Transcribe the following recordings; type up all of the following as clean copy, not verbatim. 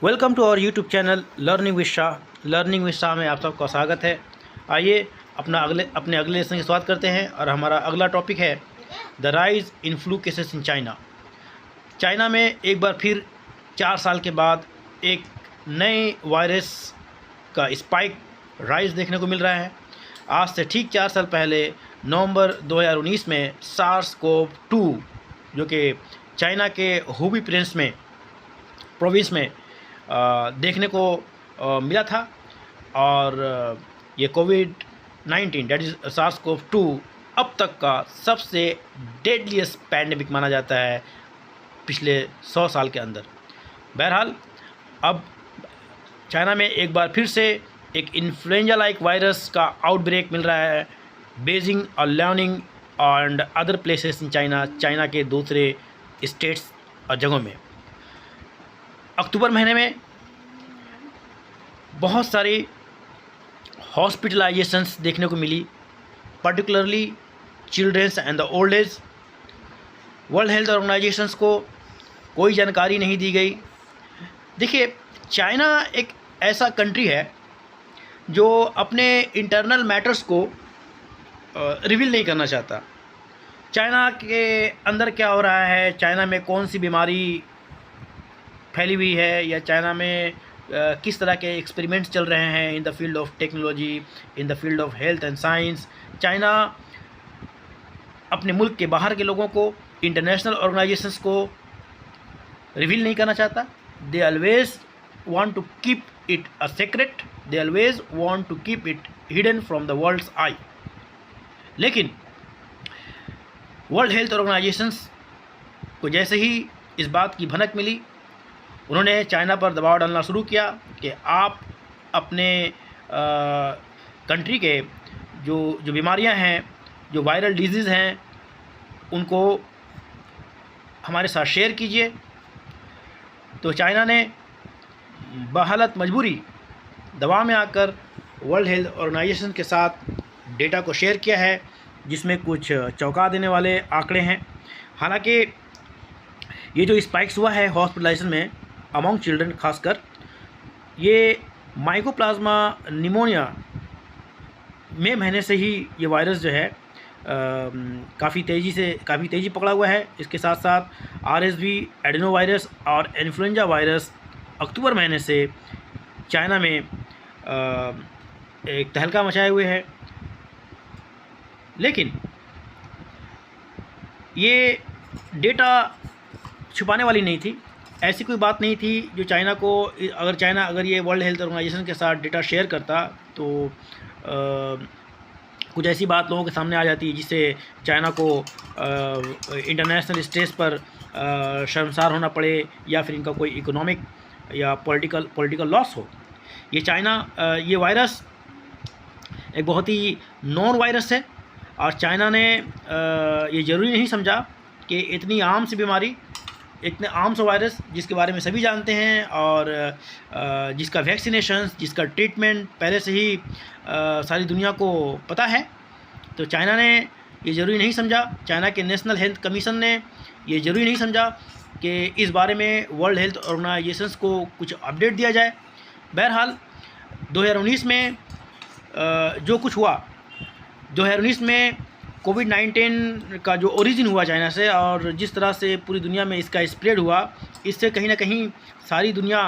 Welcome to our YouTube channel learning with Shah. Learning with Shah में आप सबका स्वागत है। आइए अपने अगले लेसन की शुरुआत करते हैं और हमारा अगला टॉपिक है the rise in flu cases in China. China में एक बार फिर 4 साल के बाद एक नए वायरस का स्पाइक राइज देखने को मिल रहा है। आज से ठीक 4 साल पहले नवंबर 2019 में SARS-CoV-2 जो कि चाइना के हुबी प्रोविंस में देखने को मिला था और ये कोविड-19 डेट इज़ SARS-CoV-2 अब तक का सबसे डेडलीस्ट पैंडेमिक माना जाता है पिछले 100 साल के अंदर। बहरहाल अब चाइना में एक बार फिर से एक इन्फ्लुएंजा लाइक वायरस का आउटब्रेक मिल रहा है बेजिंग और Liaoning and other places in China के दूसरे स्टेट्स और जगहों में। अक्टूबर महीने में बहुत सारी हॉस्पिटलाइजेशंस देखने को मिली, particularly childrens and the old age. World health organisations को कोई जानकारी नहीं दी गई। देखिए, चाइना एक ऐसा कंट्री है जो अपने इंटरनल मैटर्स को रिवील नहीं करना चाहता। चाइना के अंदर क्या हो रहा है, चाइना में कौन सी बीमारी फैली हुई है या चाइना में किस तरह के एक्सपेरिमेंट्स चल रहे हैं in the field of technology, in the field of health and science, China अपने मुल्क के बाहर के लोगों को, इंटरनेशनल ऑर्गेनाइजेशंस को रिवील नहीं करना चाहता। They always want to keep it a secret, they always want to keep it hidden from the world's eye. लेकिन वर्ल्ड हेल्थ ऑर्गेनाइजेशंस को जैसे ही इस बात की भनक मिली, उन्होंने चाइना पर दबाव डालना शुरू किया कि आप अपने कंट्री के जो बीमारियां हैं, जो वायरल डिजीज़ हैं, उनको हमारे साथ शेयर कीजिए। तो चाइना ने बहालत मजबूरी दबाव में आकर वर्ल्ड हेल्थ ऑर्गेनाइजेशन के साथ डेटा को शेयर किया है, जिसमें कुछ चौंका देने वाले आंकड़े हैं। हालांकि ये जो स्पाइक्स हुआ है हॉस्पिटलाइजेशन में अमॉन्ग चिल्ड्रन, खासकर ये माइकोप्लाज्मा निमोनिया मई महीने से ही ये वायरस जो है काफ़ी तेज़ी पकड़ा हुआ है। इसके साथ साथ RSV एडिनो वायरस और इन्फ्लुएंजा वायरस अक्टूबर महीने से चाइना में एक तहलका मचाए हुए है। लेकिन ये डेटा छुपाने वाली नहीं थी। ऐसी कोई बात नहीं थी जो चाइना को, अगर ये वर्ल्ड हेल्थ ऑर्गेनाइजेशन के साथ डेटा शेयर करता तो कुछ ऐसी बात लोगों के सामने आ जाती जिससे चाइना को इंटरनेशनल स्टेज पर शर्मसार होना पड़े या फिर इनका कोई इकोनॉमिक या पॉलिटिकल लॉस हो। ये वायरस एक बहुत ही नॉन वायरस है और चाइना ने ये ज़रूरी नहीं समझा कि इतनी आम सी बीमारी, इतने आम सा वायरस जिसके बारे में सभी जानते हैं और जिसका वैक्सीनेशन, जिसका ट्रीटमेंट पहले से ही सारी दुनिया को पता है, तो चाइना ने ये ज़रूरी नहीं समझा। चाइना के नेशनल हेल्थ कमीशन ने ये ज़रूरी नहीं समझा कि इस बारे में वर्ल्ड हेल्थ ऑर्गेनाइजेशंस को कुछ अपडेट दिया जाए। बहरहाल 2019 में जो कुछ हुआ, 2019 में कोविड-19 का जो ओरिजिन हुआ चाइना से और जिस तरह से पूरी दुनिया में इसका स्प्रेड हुआ, इससे कहीं ना कहीं सारी दुनिया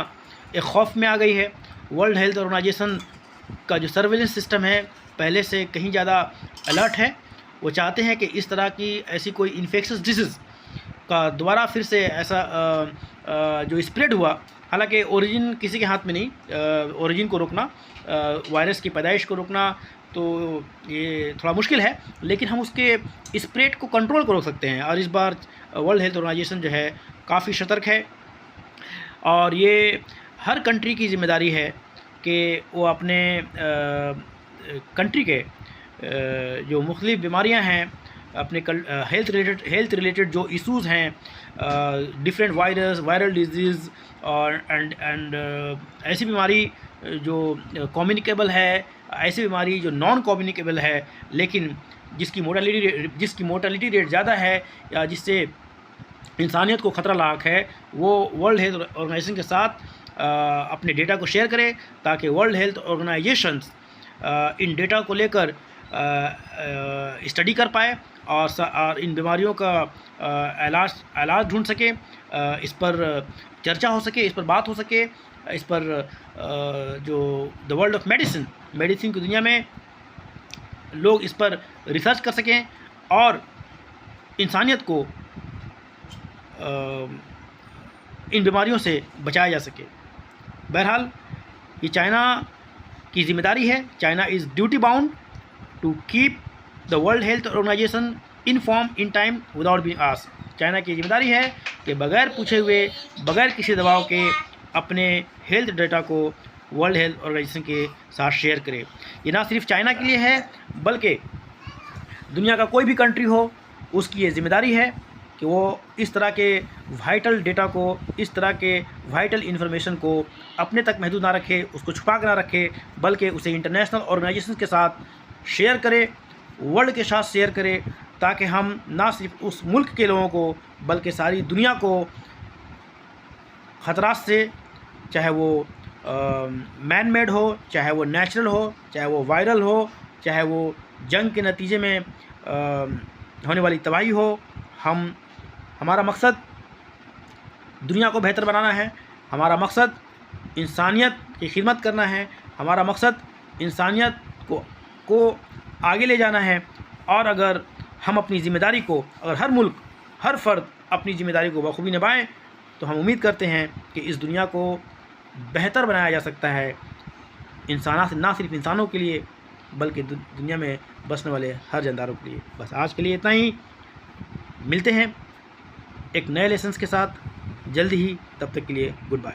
एक खौफ में आ गई है। वर्ल्ड हेल्थ ऑर्गेनाइजेशन का जो सर्वेलेंस सिस्टम है पहले से कहीं ज़्यादा अलर्ट है। वो चाहते हैं कि इस तरह की ऐसी कोई इन्फेक्शस डिसीज़ का दोबारा फिर से ऐसा जो स्प्रेड हुआ, हालांकि ओरिजिन किसी के हाथ में नहीं, ओरिजिन को रोकना, वायरस की पैदाइश को रोकना तो ये थोड़ा मुश्किल है, लेकिन हम उसके स्प्रेड को कंट्रोल कर सकते हैं। और इस बार वर्ल्ड हेल्थ ऑर्गेनाइजेशन जो है काफ़ी सतर्क है और ये हर कंट्री की जिम्मेदारी है कि वो अपने कंट्री के जो मुख्तलिफ बीमारियां हैं, अपने हेल्थ रिलेटेड जो इश्यूज़ हैं, डिफरेंट वायरल डिजीज़ और एंड ऐसी बीमारी जो कम्युनिकेबल है, ऐसी बीमारी जो नॉन कम्युनिकेबल है लेकिन जिसकी मोर्टेलिटी रेट ज़्यादा है या जिससे इंसानियत को ख़तरा लाक है, वो वर्ल्ड हेल्थ ऑर्गेनाइजेशन के साथ अपने डेटा को शेयर करे, ताकि वर्ल्ड हेल्थ ऑर्गेनाइजेशंस इन डेटा को लेकर स्टडी कर पाए और इन बीमारियों का इलाज ढूंढ सके, इस पर चर्चा हो सके, इस पर बात हो सके, इस पर जो द वर्ल्ड ऑफ मेडिसिन की दुनिया में लोग इस पर रिसर्च कर सकें और इंसानियत को इन बीमारियों से बचाया जा सके। बहरहाल ये चाइना की जिम्मेदारी है। China is duty bound to keep the World Health Organization inform in time without being asked. China की जिम्मेदारी है कि बगैर पूछे हुए, बगैर किसी दबाव के अपने हेल्थ डेटा को वर्ल्ड हेल्थ ऑर्गेनाइजेशन के साथ शेयर करे। ये ना सिर्फ चाइना के लिए है, बल्कि दुनिया का कोई भी कंट्री हो, उसकी ये जिम्मेदारी है कि वो इस तरह के वाइटल डेटा को, इस तरह के वाइटल इन्फॉर्मेशन को अपने तक महदूद ना रखे, उसको छुपा कर ना रखे, बल्कि उसे इंटरनेशनल ऑर्गेनाइजेशन के साथ शेयर करे, वर्ल्ड के साथ शेयर करे, ताकि हम ना सिर्फ उस मुल्क के लोगों को बल्कि सारी दुनिया को ख़तरात से, चाहे वो मैन मेड हो, चाहे वो नेचुरल हो, चाहे वो वायरल हो, चाहे वो जंग के नतीजे में होने वाली तबाही हो, हमारा मकसद दुनिया को बेहतर बनाना है, हमारा मकसद इंसानियत की खिदमत करना है, हमारा मकसद इंसानियत को आगे ले जाना है। और अगर हम अपनी ज़िम्मेदारी को, अगर हर मुल्क, हर फ़र्द अपनी ज़िम्मेदारी को बखूबी निभाएं, तो हम उम्मीद करते हैं कि इस दुनिया को बेहतर बनाया जा सकता है, ना सिर्फ इंसानों के लिए बल्कि दुनिया में बसने वाले हर जानदारों के लिए। बस आज के लिए इतना ही। मिलते हैं एक नए लेसन्स के साथ जल्दी ही, तब तक के लिए गुड बाय।